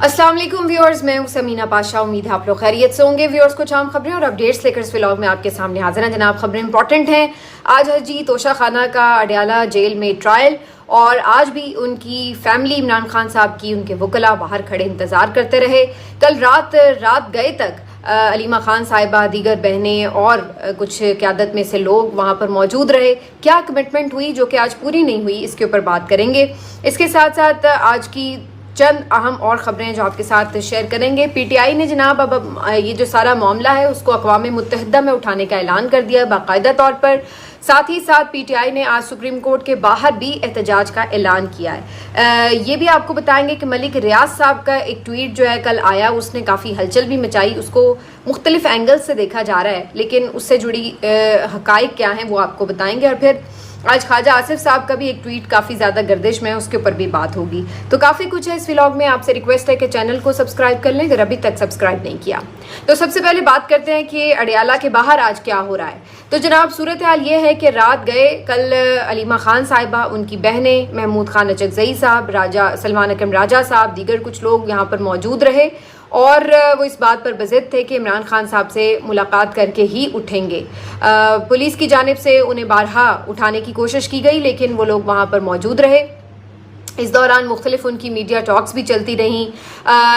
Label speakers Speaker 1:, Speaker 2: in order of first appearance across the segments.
Speaker 1: अस्सलाम वालेकुम व्यूअर्स, मैं हूं समीना पाशा। उम्मीद है आप लोग खैरियत से होंगे। व्यूअर्स, कुछ आम खबरें और अपडेट्स लेकर इस व्लॉग में आपके सामने हाजिर हैं। जनाब, खबरें इंपॉर्टेंट हैं। आज है जी तोशा खाना का अडयाला जेल में ट्रायल, और आज भी उनकी फैमिली इमरान खान साहब की, उनके वकला बाहर खड़े इंतजार करते रहे। कल रात गए तक अलीमा खान साहिबा, दीगर बहनें और कुछ क़यादत में से लोग वहाँ पर मौजूद रहे। क्या कमिटमेंट हुई जो कि आज पूरी नहीं हुई, इसके ऊपर बात करेंगे। इसके साथ साथ आज की चंद अहम और ख़बरें जो आपके साथ शेयर करेंगे। पीटीआई ने जनाब अब ये जो सारा मामला है उसको अक़वाम मुत्तहिदा में उठाने का ऐलान कर दिया है बाकायदा तौर पर। साथ ही साथ पीटीआई ने आज सुप्रीम कोर्ट के बाहर भी एहतजाज का ऐलान किया है। ये भी आपको बताएंगे कि मलिक रियाज साहब का एक ट्वीट जो है कल आया, उसने काफ़ी हलचल भी मचाई। उसको मुख्तलिफ एंगल से देखा जा रहा है, लेकिन उससे जुड़ी हक़ाइक़ क्या हैं वो आपको बताएंगे। और फिर आज ख्वाजा आसिफ साहब का भी एक ट्वीट काफ़ी ज़्यादा गर्दिश में है, उसके ऊपर भी बात होगी। तो काफ़ी कुछ है इस व्लॉग में। आपसे रिक्वेस्ट है कि चैनल को सब्सक्राइब कर लें अगर अभी तक सब्सक्राइब नहीं किया। तो सबसे पहले बात करते हैं कि अडयाला के बाहर आज क्या हो रहा है। तो जनाब, सूरत हाल ये है कि रात गए कल अलीमा खान साहिबा, उनकी बहनें, महमूद खान अचकज़ई साहब, राजा सलमान अकरम राजा साहब, दीगर कुछ लोग यहाँ पर मौजूद रहे और वो इस बात पर बज़िद थे कि इमरान खान साहब से मुलाकात करके ही उठेंगे। पुलिस की जानिब से उन्हें बारहा उठाने की कोशिश की गई, लेकिन वो लोग वहाँ पर मौजूद रहे। इस दौरान मुख्तलिफ उनकी मीडिया टॉक्स भी चलती रहीं,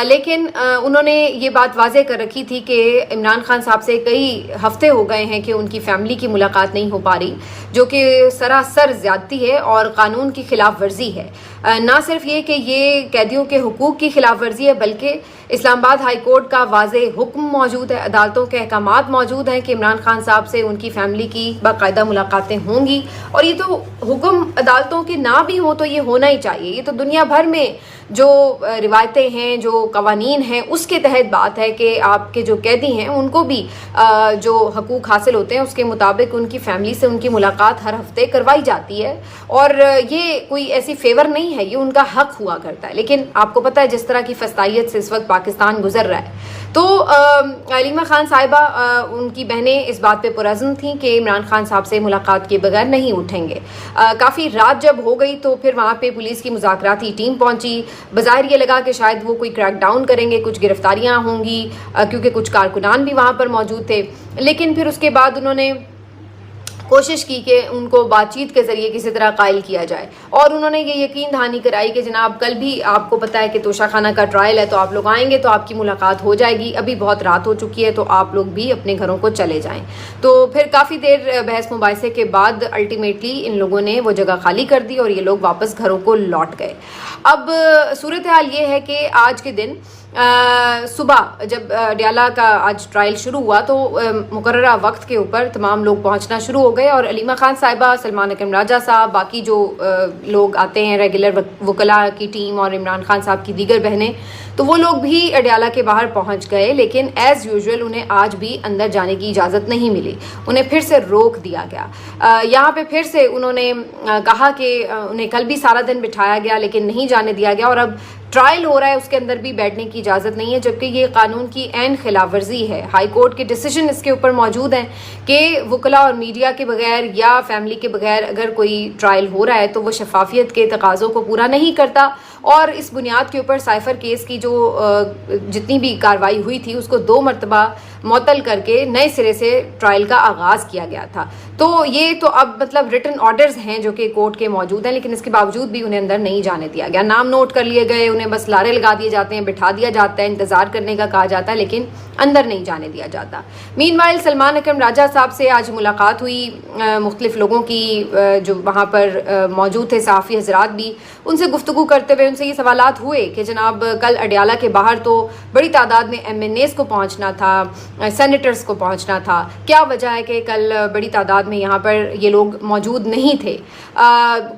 Speaker 1: लेकिन उन्होंने ये बात वाज़ेह कर रखी थी कि इमरान खान साहब से कई हफ्ते हो गए हैं कि उनकी फ़ैमिली की मुलाकात नहीं हो पा रही, जो कि सरासर ज़्यादती है और क़ानून की खिलाफ वर्जी है। ना सिर्फ ये कि ये कैदियों के हुकूक की खिलाफ वर्जी है, बल्कि इस्लामाबाद हाई कोर्ट का वाज़ेह हुक्म मौजूद है, अदालतों के अहकामात मौजूद हैं कि इमरान खान साहब से उनकी फ़ैमिली की बाकायदा मुलाकातें होंगी। और ये तो हुक्म अदालतों के ना भी हो तो ये होना ही चाहिए। ये तो दुनिया भर में जो रिवायतें हैं, जो कवानीन हैं, उसके तहत बात है कि आपके जो कैदी हैं उनको भी जो हकूक़ हासिल होते हैं उसके मुताबिक उनकी फ़ैमिली से उनकी मुलाकात हर हफ्ते करवाई जाती है। और ये कोई ऐसी फेवर नहीं है, ये उनका हक हुआ करता है। लेकिन आपको पता है जिस तरह की फस्तायत से इस वक्त पाकिस्तान गुजर रहा है, तो अलीमा खान साहिबा, उनकी बहनें इस बात पे पुरज़्म थीं कि इमरान खान साहब से मुलाकात के बगैर नहीं उठेंगे। काफ़ी रात जब हो गई तो फिर वहाँ पे पुलिस की मुज़ाकराती टीम पहुँची। बज़ाहिर ये लगा कि शायद वो कोई क्रैक डाउन करेंगे, कुछ गिरफ्तारियाँ होंगी, क्योंकि कुछ कारकुनान भी वहाँ पर मौजूद थे। लेकिन फिर उसके बाद उन्होंने कोशिश की कि उनको बातचीत के ज़रिए किसी तरह कायल किया जाए, और उन्होंने ये यकीन दहानी कराई कि जनाब कल भी आपको पता है कि तोशा खाना का ट्रायल है, तो आप लोग आएंगे तो आपकी मुलाकात हो जाएगी। अभी बहुत रात हो चुकी है तो आप लोग भी अपने घरों को चले जाएं। तो फिर काफ़ी देर बहस मुबाहिसे के बाद अल्टीमेटली इन लोगों ने वो जगह खाली कर दी और ये लोग वापस घरों को लौट गए। अब सूरत हाल ये है कि आज के दिन सुबह जब अडयाला का आज ट्रायल शुरू हुआ तो मुकर्ररा वक्त के ऊपर तमाम लोग पहुंचना शुरू हो गए, और अलीमा खान साहिबा, सलमान अकरम राजा साहब, बाकी जो लोग आते हैं रेगुलर वकला की टीम और इमरान खान साहब की दीगर बहनें, तो वो लोग भी अडयाला के बाहर पहुंच गए। लेकिन एज़ यूजुअल उन्हें आज भी अंदर जाने की इजाज़त नहीं मिली, उन्हें फिर से रोक दिया गया। यहाँ पे फिर से उन्होंने कहा कि उन्हें कल भी सारा दिन बिठाया गया लेकिन नहीं जाने दिया गया, और अब ट्रायल हो रहा है उसके अंदर भी बैठने की इजाज़त नहीं है, जबकि ये कानून की ऐन खिलाफ वर्जी है। हाई कोर्ट के डिसीजन इसके ऊपर मौजूद हैं कि वकला और मीडिया के बगैर या फैमिली के बगैर अगर कोई ट्रायल हो रहा है तो वो शफाफियत के तकाज़ों को पूरा नहीं करता, और इस बुनियाद के ऊपर साइफर केस की जो जितनी भी कार्रवाई हुई थी उसको 2 मरतबा मुअत्तल करके नए सिरे से ट्रायल का आगाज़ किया गया था। तो ये तो अब मतलब रिटन ऑर्डर्स हैं जो कि कोर्ट के मौजूद हैं, लेकिन इसके बावजूद भी उन्हें अंदर नहीं जाने दिया गया। नाम नोट कर लिए गए, उन्हें बस लारे लगा दिए जाते हैं, बिठा दिया जाता है, इंतज़ार करने का कहा जाता है, लेकिन अंदर नहीं जाने दिया जाता। मीनवाइल सलमान अकरम राजा साहब से आज मुलाकात हुई, मुख्तलिफ लोगों की जो वहाँ पर मौजूद थे, सहाफ़ी हज़रात भी, उनसे गुफ्तगू करते हुए उनसे ये सवालात हुए कि जनाब कल अडयाला के बाहर तो बड़ी तादाद में MNAs को पहुँचना था, सेनेटर्स को पहुँचना था, क्या वजह है कि कल बड़ी तादाद में यहाँ पर ये लोग मौजूद नहीं थे।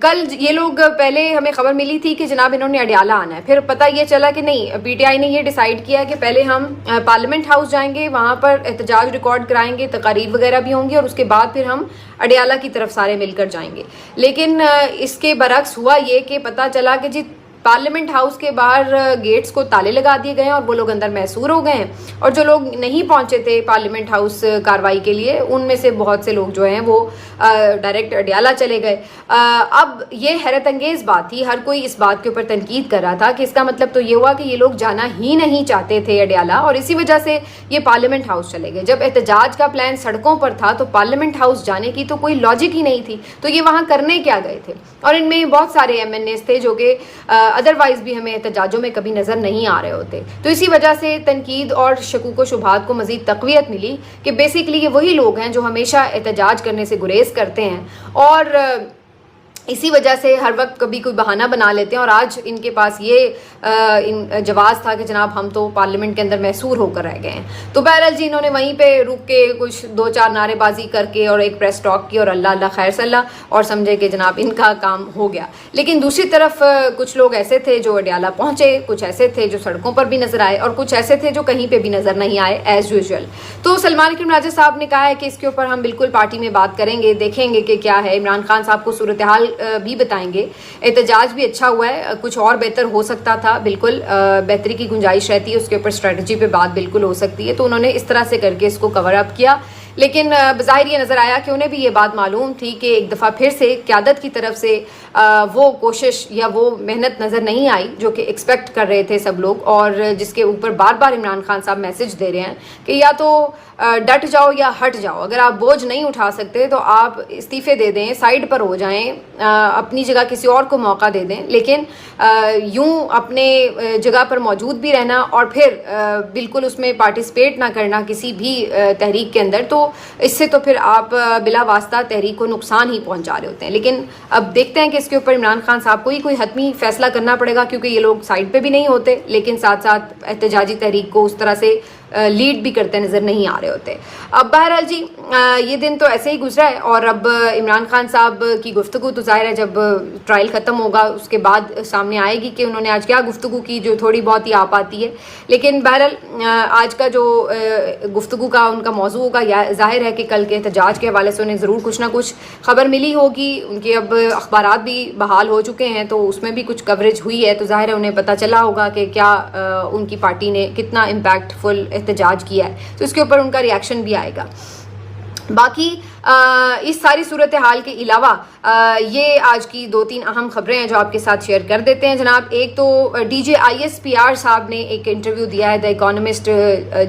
Speaker 1: कल ये लोग, पहले हमें ख़बर मिली थी कि जनाब इन्होंने अडयाला आना है, फिर पता ये चला कि नहीं, PTI ने ये डिसाइड किया कि पहले हम पार्लियामेंट हाउस जाएंगे, वहाँ पर एहतजाज रिकॉर्ड कराएंगे, तकारीर वगैरह भी होंगी, और उसके बाद फिर हम अडयाला की तरफ सारे मिलकर जाएंगे। लेकिन इसके बरक्स हुआ ये कि पता चला कि जी पार्लियामेंट हाउस के बाहर गेट्स को ताले लगा दिए गए हैं और वो लोग अंदर मैसूर हो गए हैं। और जो लोग नहीं पहुंचे थे पार्लियामेंट हाउस कार्रवाई के लिए, उनमें से बहुत से लोग जो हैं वो डायरेक्ट अडयाला चले गए। अब ये हैरत अंगेज बात थी, हर कोई इस बात के ऊपर तनकीद कर रहा था कि इसका मतलब तो ये हुआ कि ये लोग जाना ही नहीं चाहते थे अडयाला, और इसी वजह से ये पार्लियामेंट हाउस चले गए। जब एहतजाज का प्लान सड़कों पर था तो पार्लियामेंट हाउस जाने की तो कोई लॉजिक ही नहीं थी, तो ये वहां करने क्या गए थे? और इनमें बहुत सारे MNAs थे जो कि अदरवाइज भी हमें एहतजाजों में कभी नजर नहीं आ रहे होते। तो इसी वजह से तनकीद और शकूक व शुबहात को मजीद तक़वियत मिली कि बेसिकली ये वही लोग हैं जो हमेशा एहतजाज करने से गुरेज करते हैं और इसी वजह से हर वक्त कभी कोई बहाना बना लेते हैं। और आज इनके पास ये जवाब था कि जनाब हम तो पार्लियामेंट के अंदर मैसूर होकर रह गए हैं। तो बहरहाल जी इन्होंने वहीं पे रुक के कुछ 2-4 नारेबाजी करके और एक प्रेस टॉक की और अल्लाह अल्लाह खैर सल्ला, और समझे कि जनाब इनका काम हो गया। लेकिन दूसरी तरफ कुछ लोग ऐसे थे जो अडयाला पहुंचे, कुछ ऐसे थे जो सड़कों पर भी नजर आए, और कुछ ऐसे थे जो कहीं पर भी नजर नहीं आए एज यूजुअल। तो सलमान अकरम राजा साहब ने कहा है कि इसके ऊपर हम बिल्कुल पार्टी में बात करेंगे, देखेंगे कि क्या है। इमरान खान साहब को सूरत हाल भी बताएंगे। एहतजाज भी अच्छा हुआ है, कुछ और बेहतर हो सकता था, बिल्कुल बेहतरी की गुंजाइश रहती है, उसके ऊपर स्ट्रेटजी पे बात बिल्कुल हो सकती है। तो उन्होंने इस तरह से करके इसको कवर अप किया। लेकिन बज़ाहिर ये नज़र आया कि उन्हें भी ये बात मालूम थी कि एक दफ़ा फिर से क़यादत की तरफ से वो कोशिश या वो मेहनत नज़र नहीं आई जो कि एक्सपेक्ट कर रहे थे सब लोग, और जिसके ऊपर बार बार इमरान खान साहब मैसेज दे रहे हैं कि या तो डट जाओ या हट जाओ। अगर आप बोझ नहीं उठा सकते तो आप इस्तीफ़े दे दें, साइड पर हो जाएं, अपनी जगह किसी और को मौका दे दें, लेकिन यूं अपने जगह पर मौजूद भी रहना और फिर बिल्कुल उसमें पार्टिसिपेट ना करना किसी भी तहरीक के अंदर, तो इससे तो फिर आप बिला वास्ता तहरीक को नुकसान ही पहुंचा रहे होते हैं। लेकिन अब देखते हैं कि इसके ऊपर इमरान खान साहब को ही कोई हतमी फैसला करना पड़ेगा, क्योंकि ये लोग साइड पे भी नहीं होते लेकिन साथ साथ एहतजाजी तहरीक को उस तरह से लीड भी करते नजर नहीं आ रहे होते। अब बहरहाल जी ये दिन तो ऐसे ही गुजरा है, और अब इमरान खान साहब की गुफ्तगू तो जाहिर है जब ट्रायल ख़त्म होगा उसके बाद सामने आएगी कि उन्होंने आज क्या गुफ्तगू की, जो थोड़ी बहुत ही आ पाती है। लेकिन बहरहाल आज का जो गुफ्तगू का उनका मौजू होगा, जाहिर है कि कल के एहतजाज के हवाले से उन्हें ज़रूर कुछ ना कुछ खबर मिली होगी। उनके अब अखबारात भी बहाल हो चुके हैं तो उसमें भी कुछ कवरेज हुई है, तो जाहिर है उन्हें पता चला होगा कि क्या उनकी पार्टी ने कितना इम्पैक्टफुल एहतजाज किया है, तो इसके ऊपर उनका रिएक्शन भी आएगा। बाकी इस सारी सूरत हाल के अलावा ये आज की 2-3 अहम खबरें हैं जो आपके साथ शेयर कर देते हैं जनाब। एक तो DJ ISPR साहब ने एक इंटरव्यू दिया है द इकोनॉमिस्ट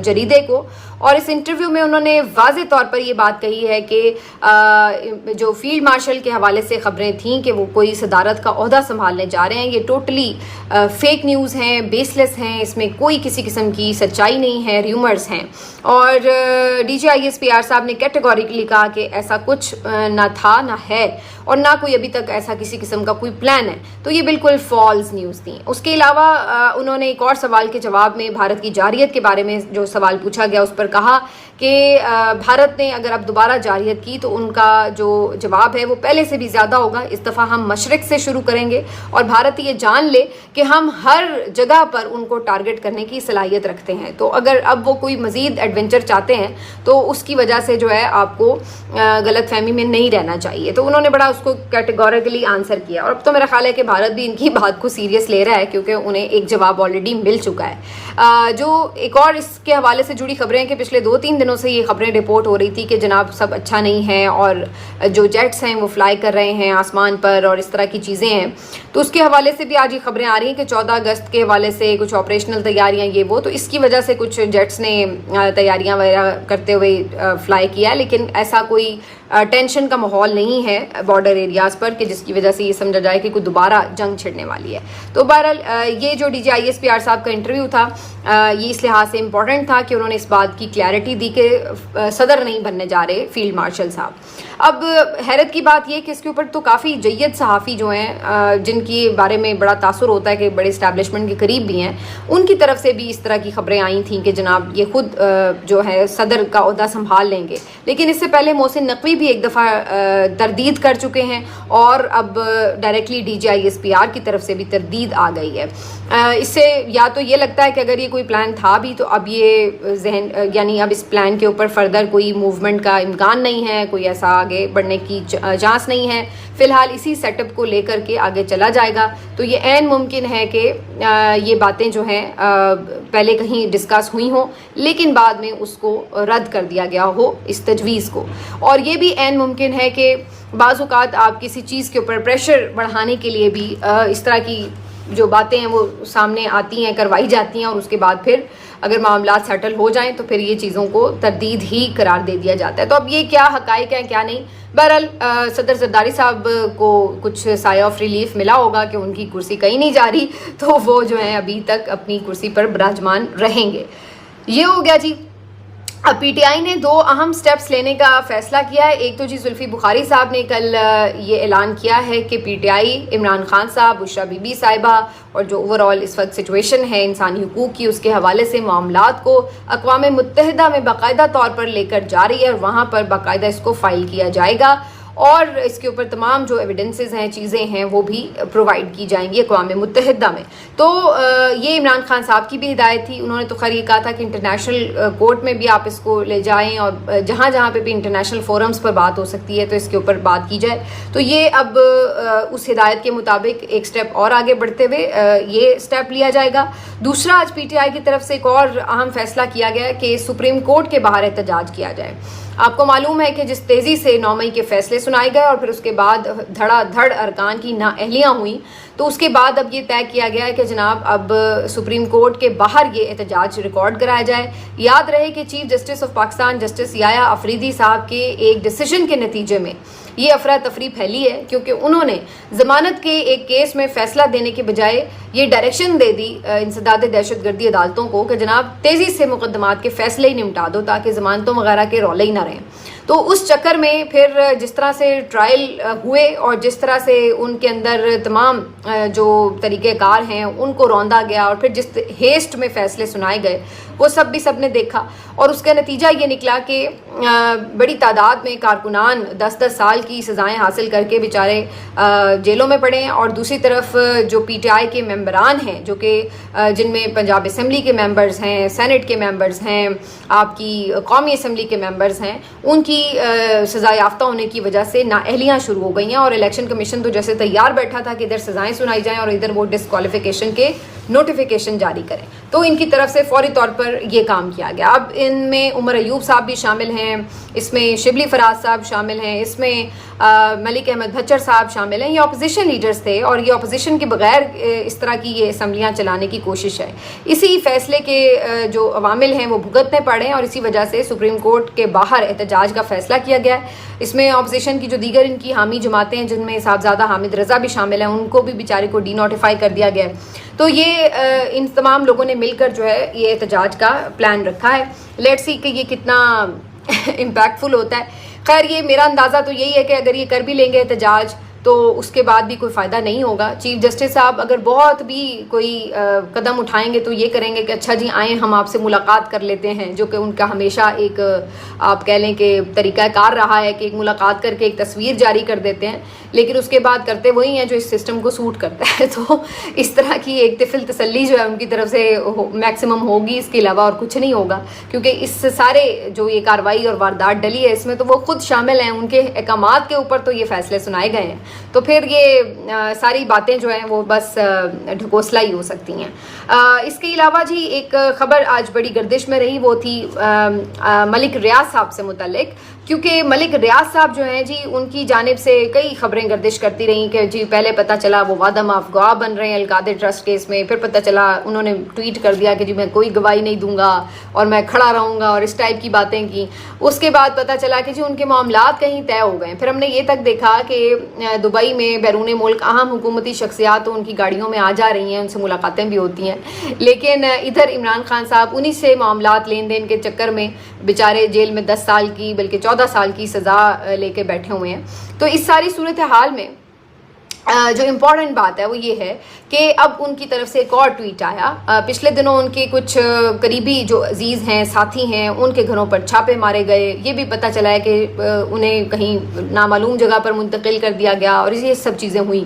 Speaker 1: जरीदे को, और इस इंटरव्यू में उन्होंने वाज़े तौर पर ये बात कही है कि जो फील्ड मार्शल के हवाले से खबरें थीं कि वो कोई सदारत का ओहदा संभालने जा रहे हैं, ये टोटली फेक न्यूज़ हैं, बेसलेस हैं, इसमें कोई किसी किस्म की सच्चाई नहीं है, र्यूमर्स हैं। और DJ ISPR साहब ने कैटेगोरिकली कहा कि ऐसा कुछ ना था ना है, और ना कोई अभी तक ऐसा किसी किस्म का कोई प्लान है, तो ये बिल्कुल फॉल्स न्यूज़ थी। उसके अलावा उन्होंने एक और सवाल के जवाब में भारत की जारियत के बारे में जो सवाल पूछा गया उस पर कहा कि भारत ने अगर अब दोबारा जारियत की तो उनका जो जवाब है वो पहले से भी ज़्यादा होगा। इस दफ़ा हम मशरिक से शुरू करेंगे और भारत ये जान ले कि हम हर जगह पर उनको टारगेट करने की सलाहियत रखते हैं। तो अगर अब वो कोई मज़ीद एडवेंचर चाहते हैं तो उसकी वजह से जो है आपको गलतफहमी में नहीं रहना चाहिए। तो उन्होंने बड़ा उसको कैटेगोरिकली आंसर किया, और अब तो मेरा ख्याल है कि भारत भी इनकी बात को सीरियस ले रहा है क्योंकि उन्हें एक जवाब ऑलरेडी मिल चुका है। जो एक और इसके हवाले से जुड़ी खबरें हैं कि पिछले 2-3 दिनों से ये खबरें रिपोर्ट हो रही थी कि जनाब सब अच्छा नहीं है और जो जेट्स हैं वो फ्लाई कर रहे हैं आसमान पर और इस तरह की चीज़ें हैं। तो उसके हवाले से भी आज ये खबरें आ रही हैं कि 14 अगस्त के हवाले से कुछ ऑपरेशनल तैयारियां ये वो, तो इसकी वजह से कुछ जेट्स ने तैयारियां वगैरह करते हुए फ्लाई किया, लेकिन ऐसा कोई टेंशन का माहौल नहीं है बॉर्डर एरियाज़ पर कि जिसकी वजह से ये समझा जाए कि कोई दोबारा जंग छिड़ने वाली है। तो बहरहाल ये जो DJ ISPR साहब का इंटरव्यू था ये इस लिहाज से इम्पॉर्टेंट था कि उन्होंने इस बात की क्लैरिटी दी कि सदर नहीं बनने जा रहे फील्ड मार्शल साहब। अब हैरत की बात यह कि इसके ऊपर तो काफ़ी जय्यद सहाफ़ी जो हैं जिनकी बारे में बड़ा तासुर होता है कि बड़े इस्टेब्लिशमेंट के करीब भी हैं, उनकी तरफ से भी इस तरह की खबरें आई थी कि जनाब ये खुद जो है सदर का ओहदा संभाल लेंगे। लेकिन इससे पहले मोहसिन नकवी भी एक दफ़ा तरदीद कर चुके हैं और अब डायरेक्टली DJ ISPR की तरफ से भी तरदीद आ गई है। इससे या तो ये लगता है कि अगर ये कोई प्लान था भी तो अब ये जहन यानी अब इस प्लान लाइन के ऊपर फर्दर कोई मूवमेंट का इम्कान नहीं है, कोई ऐसा आगे बढ़ने की चांस नहीं है। फिलहाल इसी सेटअप को लेकर के आगे चला जाएगा। तो ये ऐन मुमकिन है कि ये बातें जो हैं पहले कहीं डिस्कस हुई हों, लेकिन बाद में उसको रद्द कर दिया गया हो इस तजवीज़ को। और ये भी ऐन मुमकिन है कि बाज़ औक़ात आप किसी चीज़ के ऊपर प्रेशर बढ़ाने के लिए भी इस तरह की जो बातें हैं वो सामने आती हैं, करवाई जाती हैं, और उसके बाद फिर अगर मामला सेटल हो जाएं तो फिर ये चीज़ों को तरदीद ही करार दे दिया जाता है। तो अब ये क्या हक़ाइक़ हैं क्या नहीं, बहरहाल सदर ज़रदारी साहब को कुछ साया ऑफ रिलीफ मिला होगा कि उनकी कुर्सी कहीं नहीं जा रही, तो वो जो है अभी तक अपनी कुर्सी पर विराजमान रहेंगे। ये हो गया जी। अब पीटीआई ने दो अहम स्टेप्स लेने का फैसला किया है। एक तो जी जुल्फी बुखारी साहब ने कल ये ऐलान किया है कि पीटीआई इमरान खान साहब, बुशरा बीबी साहिबा और जो ओवरऑल इस वक्त सिचुएशन है इंसानी हुकूक की, उसके हवाले से मामलात को अक़वाम मुत्तहिदा में बाकायदा तौर पर लेकर जा रही है और वहाँ पर बाकायदा इसको फाइल किया जाएगा और इसके ऊपर तमाम जो एविडेंसेस हैं, चीज़ें हैं, वो भी प्रोवाइड की जाएंगी अक़वाम मुत्तहिदा में। तो ये इमरान खान साहब की भी हिदायत थी। उन्होंने तो खैर ये कहा था कि इंटरनेशनल कोर्ट में भी आप इसको ले जाएं और जहाँ जहाँ पे भी इंटरनेशनल फोरम्स पर बात हो सकती है तो इसके ऊपर बात की जाए। तो ये अब उस हिदायत के मुताबिक एक स्टेप और आगे बढ़ते हुए ये स्टेप लिया जाएगा। दूसरा, आज पीटीआई की तरफ से एक और अहम फैसला किया गया कि सुप्रीम कोर्ट के बाहर एहतजाज किया जाए। आपको मालूम है कि जिस तेज़ी से 9 मई के फैसले सुनाए गए और फिर उसके बाद धड़ाधड़ अरकान की नाअहलियाँ हुई, तो उसके बाद अब ये तय किया गया है कि जनाब अब सुप्रीम कोर्ट के बाहर ये एहतजाज रिकॉर्ड कराया जाए। याद रहे कि chief justice of Pakistan justice Yahya Afridi साहब के एक डिसीजन के नतीजे में ये अफरा तफरी फैली है, क्योंकि उन्होंने ज़मानत के एक केस में फ़ैसला देने के बजाय ये डायरेक्शन दे दी इंसदाद दहशतगर्दी अदालतों को कि जनाब तेज़ी से मुकदमात के फ़ैसले ही निपटा दो ताकि ज़मानतों वगैरह के रौले ही ना रहें। तो उस चक्कर में फिर जिस तरह से ट्रायल हुए और जिस तरह से उनके अंदर तमाम जो तरीक़ेकार हैं उनको रौंदा गया और फिर जिस हेस्ट में फ़ैसले सुनाए गए वो सब ने देखा और उसका नतीजा ये निकला कि बड़ी तादाद में कारकुनान 10-10 साल की सज़ाएं हासिल करके बेचारे जेलों में पड़े हैं। और दूसरी तरफ जो पीटीआई के मेंबरान हैं, जो कि जिनमें पंजाब असम्बली के मेंबर्स हैं, सेनेट के मेंबर्स हैं, आपकी कौमी असम्बली के मेंबर्स हैं, उनकी सज़ा याफ्ता होने की वजह से नाअहलियाँ शुरू हो गई हैं। और इलेक्शन कमीशन तो जैसे तैयार बैठा था कि इधर सज़ाएँ सुनाई जाएँ और इधर वो डिस्क्वालिफिकेशन के नोटिफिकेशन जारी करें, तो इनकी तरफ से फौरी तौर पर ये काम किया गया। अब इनमें उमर अयूब साहब भी शामिल हैं, इसमें शिबली फराज साहब शामिल हैं, इसमें मलिक अहमद भच्चर साहब शामिल हैं। ये अपोजिशन लीडर्स थे और ये अपोजिशन के बगैर इस तरह की ये असम्बलियाँ चलाने की कोशिश है। इसी फैसले के जो अवामिल हैं वो भुगतने पड़े और इसी वजह से सुप्रीम कोर्ट के बाहर एहतजाज का फैसला किया गया है। इसमें अपोजिशन की जो दीगर इनकी हामी जमातें हैं, जिनमें साहबजादा हामिद रज़ा भी शामिल हैं, उनको भी बेचारे को डी नोटिफाई कर दिया गया है। तो ये इन तमाम लोगों ने मिलकर जो है ये एहतजाज का प्लान रखा है। लेट्स सी कि ये कितना इम्पैक्टफुल होता है। खैर, ये मेरा अंदाज़ा तो यही है कि अगर ये कर भी लेंगे एहतजाज तो उसके बाद भी कोई फ़ायदा नहीं होगा। चीफ जस्टिस साहब अगर बहुत भी कोई कदम उठाएंगे तो ये करेंगे कि अच्छा जी आएँ हम आपसे मुलाकात कर लेते हैं, जो कि उनका हमेशा एक आप कह लें कि तरीक़ाकार रहा है कि एक मुलाकात करके एक तस्वीर जारी कर देते हैं, लेकिन उसके बाद करते वही हैं जो इस सिस्टम को सूट करता है। तो इस तरह की एक तिफिल तसल्ली जो है उनकी तरफ से मैक्सिमम होगी, इसके अलावा और कुछ नहीं होगा, क्योंकि इस सारे जो ये कार्रवाई और वारदात डली है इसमें तो वो खुद शामिल हैं, उनके अहकामात के ऊपर तो ये फैसले सुनाए गए हैं। तो फिर ये सारी बातें जो हैं वो बस ढकोसला ही हो सकती हैं। इसके अलावा जी एक ख़बर आज बड़ी गर्दिश में रही, वो थी मलिक रियाज साहब से मुतल्लिक, क्योंकि मलिक रियाज साहब जो हैं जी उनकी जानिब से कई खबरें गर्दिश करती रहीं कि जी पहले पता चला वो वादा माफ गवाह बन रहे हैं अलकादिर ट्रस्ट केस में, फिर पता चला उन्होंने ट्वीट कर दिया कि जी मैं कोई गवाही नहीं दूंगा और मैं खड़ा रहूँगा और इस टाइप की बातें की। उसके बाद पता चला कि जी उनके मामलात कहीं तय हो गए। फिर हमने ये तक देखा कि दुबई में बैरून मुल्क अहम हुकूमती शख्सियात तो उनकी गाड़ियों में आ जा रही हैं, उनसे मुलाकातें भी होती हैं, लेकिन इधर इमरान खान साहब उन्हीं से मामलात लेन देन के चक्कर में बेचारे जेल में 10 साल की बल्कि 14 साल की सज़ा लेके बैठे हुए हैं। तो इस सारी सूरत हाल में जो इम्पॉर्टेंट बात है वो ये है कि अब उनकी तरफ से एक और ट्वीट आया। पिछले दिनों उनके कुछ करीबी जो अजीज़ हैं, साथी हैं, उनके घरों पर छापे मारे गए। ये भी पता चला है कि उन्हें कहीं नामालूम जगह पर मुंतकिल कर दिया गया और ये सब चीज़ें हुई।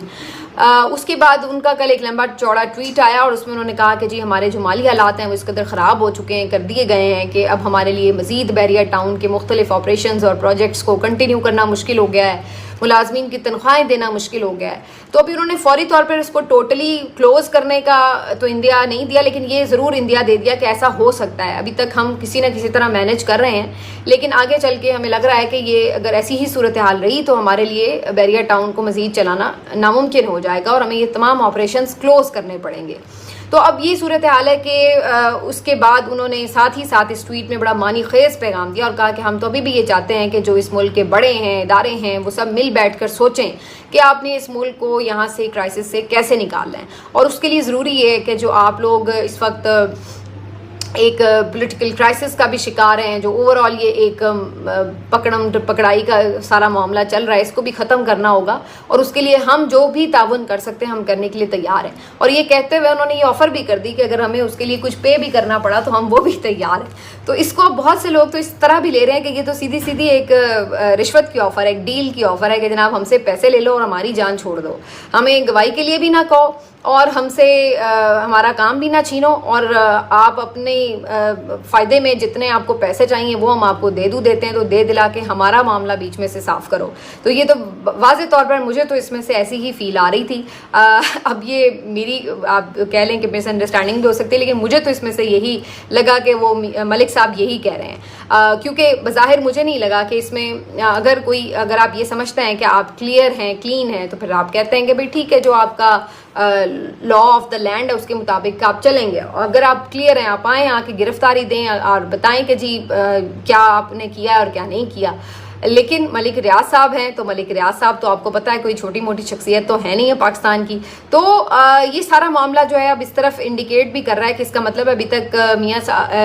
Speaker 1: उसके बाद उनका कल एक लंबा चौड़ा ट्वीट आया और उसमें उन्होंने कहा कि जी हमारे जो माली हालात हैं वो इस कदर ख़राब हो चुके हैं, कर दिए गए हैं कि अब हमारे लिए मज़ीद बहरिया टाउन के मुख्तलिफ ऑपरेशंस और प्रोजेक्ट्स को कंटिन्यू करना मुश्किल हो गया है, मुलाजमीन की तनख्वाहें देना मुश्किल हो गया है। तो अभी उन्होंने फौरी तौर पर इसको टोटली क्लोज़ करने का तो इंदिया नहीं दिया, लेकिन ये ज़रूर इंदिया दे दिया कि ऐसा हो सकता है। अभी तक हम किसी न किसी तरह मैनेज कर रहे हैं, लेकिन आगे चल के हमें लग रहा है कि ये अगर ऐसी ही सूरत हाल रही तो हमारे लिए बहरिया टाउन को मज़ीद चलाना नामुमकिन हो जाएगा और हमें ये तमाम ऑपरेशंस क्लोज़ करने पड़ेंगे। तो अब ये सूरत हाल है कि उसके बाद उन्होंने साथ ही साथ इस ट्वीट में बड़ा मानी खेज पैगाम दिया और कहा कि हम तो अभी भी ये चाहते हैं कि जो इस मुल्क के बड़े हैं, इदारे हैं, वो सब मिल बैठ कर सोचें कि आपने इस मुल्क को यहाँ से क्राइसिस से कैसे निकालना है। और उसके लिए ज़रूरी ये है कि जो आप लोग इस वक्त एक पॉलिटिकल क्राइसिस का भी शिकार हैं, जो ओवरऑल ये एक पकड़म पकड़ाई का सारा मामला चल रहा है, इसको भी ख़त्म करना होगा और उसके लिए हम जो भी ताउन कर सकते हैं हम करने के लिए तैयार हैं। और ये कहते हुए उन्होंने ये ऑफ़र भी कर दी कि अगर हमें उसके लिए कुछ पे भी करना पड़ा तो हम वो भी तैयार हैं। तो इसको बहुत से लोग तो इस तरह भी ले रहे हैं कि ये तो सीधी सीधी एक रिश्वत की ऑफ़र है, एक डील की ऑफ़र है कि जनाब हमसे पैसे ले लो और हमारी जान छोड़ दो, हमें गवाही के लिए भी ना कहो और हमसे हमारा काम भी ना छीनो और आप अपने फ़ायदे में जितने आपको पैसे चाहिए वो हम आपको देते हैं, तो दे दिला के हमारा मामला बीच में से साफ़ करो। तो ये तो वाज़े तौर पर मुझे तो इसमें से ऐसी ही फील आ रही थी। अब ये मेरी आप कह लें कि मिसअंडरस्टैंडिंग भी हो सकती है, लेकिन मुझे तो इसमें से यही लगा कि वो मलिक साहब यही कह रहे हैं, क्योंकि बज़ाहिर मुझे नहीं लगा कि इसमें अगर आप ये समझते हैं कि आप क्लियर हैं, क्लीन हैं, तो फिर आप कहते हैं कि भाई ठीक है, जो आपका लॉ ऑफ द लैंड है उसके मुताबिक आप चलेंगे। और अगर आप क्लियर हैं, आप आएँ, आके गिरफ्तारी दें और बताएं कि जी क्या आपने किया और क्या नहीं किया। लेकिन मलिक रियाज साहब हैं, तो मलिक रियाज साहब तो आपको पता है कोई छोटी मोटी शख्सियत तो है नहीं है पाकिस्तान की। तो ये सारा मामला जो है अब इस तरफ इंडिकेट भी कर रहा है कि इसका मतलब अभी तक मियां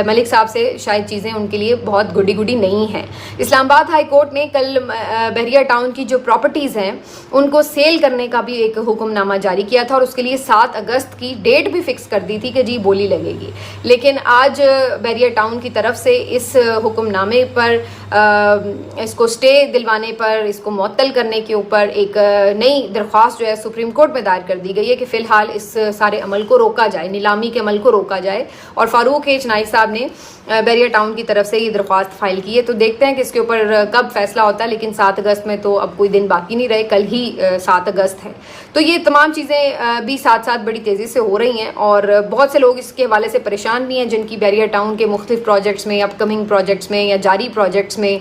Speaker 1: मलिक साहब से शायद चीज़ें उनके लिए बहुत गुडी गुडी नहीं हैं। इस्लामाबाद हाई कोर्ट ने कल बहरिया टाउन की जो प्रॉपर्टीज़ हैं उनको सेल करने का भी एक हुक्मनामा जारी किया था और उसके लिए 7 अगस्त की डेट भी फिक्स कर दी थी कि जी बोली लगेगी। लेकिन आज बहरिया टाउन की तरफ से इस हुक्मनामे पर इसको स्टे दिलवाने पर, इसको मुअत्तल करने के ऊपर एक नई दरख्वास्त जो है सुप्रीम कोर्ट में दायर कर दी गई है कि फ़िलहाल इस सारे अमल को रोका जाए, नीलामी के अमल को रोका जाए। और फारूक एच नाइक साहब ने बहरिया टाउन की तरफ से ये दरख्वास्त फाइल की है। तो देखते हैं कि इसके ऊपर कब फैसला होता है, लेकिन 7 अगस्त में तो अब कोई दिन बाकी नहीं रहे, कल ही 7 अगस्त है। तो ये तमाम चीज़ें भी साथ साथ बड़ी तेज़ी से हो रही हैं और बहुत से लोग इसके हवाले से परेशान भी हैं जिनकी बहरिया टाउन के मुख्तलिफ प्रोजेक्ट्स में, अपकमिंग प्रोजेक्ट्स में या जारी प्रोजेक्ट्स में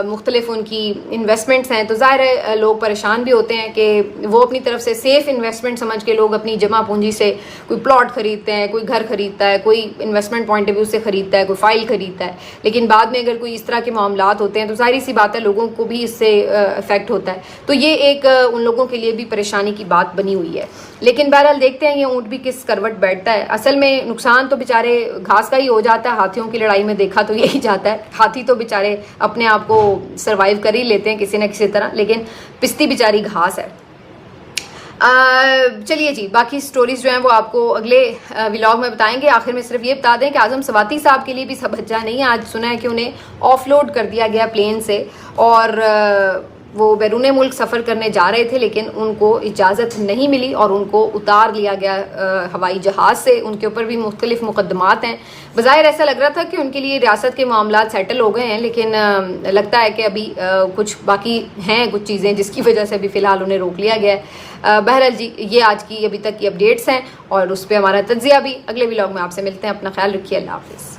Speaker 1: मुख्तलिफ उनकी इन्वेस्टमेंट्स हैं। तो ज़ाहिर है लोग परेशान भी होते हैं कि वो अपनी तरफ से सेफ़ इन्वेस्टमेंट समझ के लोग अपनी जमा पूंजी से कोई प्लॉट ख़रीदते हैं, कोई घर ख़रीदता है, कोई इन्वेस्टमेंट पॉइंट ऑफ व्यू से ख़रीदता है, कोई फाइल खरीदता है। लेकिन बाद में अगर कोई इस तरह के मामलात होते हैं तो जाहिर सी बात है लोगों को भी इससे इफेक्ट होता है। तो ये एक उन लोगों के लिए भी परेशानी की बात बनी हुई है। लेकिन बहरहाल देखते हैं ये ऊँट भी किस करवट बैठता है। असल में नुकसान तो बेचारे घास का ही हो जाता है, हाथियों की लड़ाई में देखा तो यही जाता है। हाथी तो बेचारे अपने आप को सर्वाइव कर ही लेते हैं किसी न किसी तरह, लेकिन पिस्ती बेचारी घास है। चलिए जी, बाकी स्टोरीज जो हैं वो आपको अगले व्लॉग में बताएंगे। आखिर में सिर्फ ये बता दें कि आज़म सवाती साहब के लिए भी सब अच्छा नहीं है। आज सुना है कि उन्हें ऑफलोड कर दिया गया प्लेन से और वो बैरून मुल्क सफ़र करने जा रहे थे, लेकिन उनको इजाज़त नहीं मिली और उनको उतार लिया गया हवाई जहाज़ से। उनके ऊपर भी मुख्तलिफ मुकदमात हैं। बज़ाहिर ऐसा लग रहा था कि उनके लिए रियासत के मामलात सेटल हो गए हैं, लेकिन लगता है कि अभी कुछ बाकी हैं, कुछ चीज़ें जिसकी वजह से अभी फ़िलहाल उन्हें रोक लिया गया है। बहरहाल जी, ये आज की अभी तक की अपडेट्स हैं और उस पर हमारा तज्ज़िया भी। अगले व्लॉग में आपसे मिलते हैं। अपना ख्याल रखिए। अल्लाह हाफ़िज़।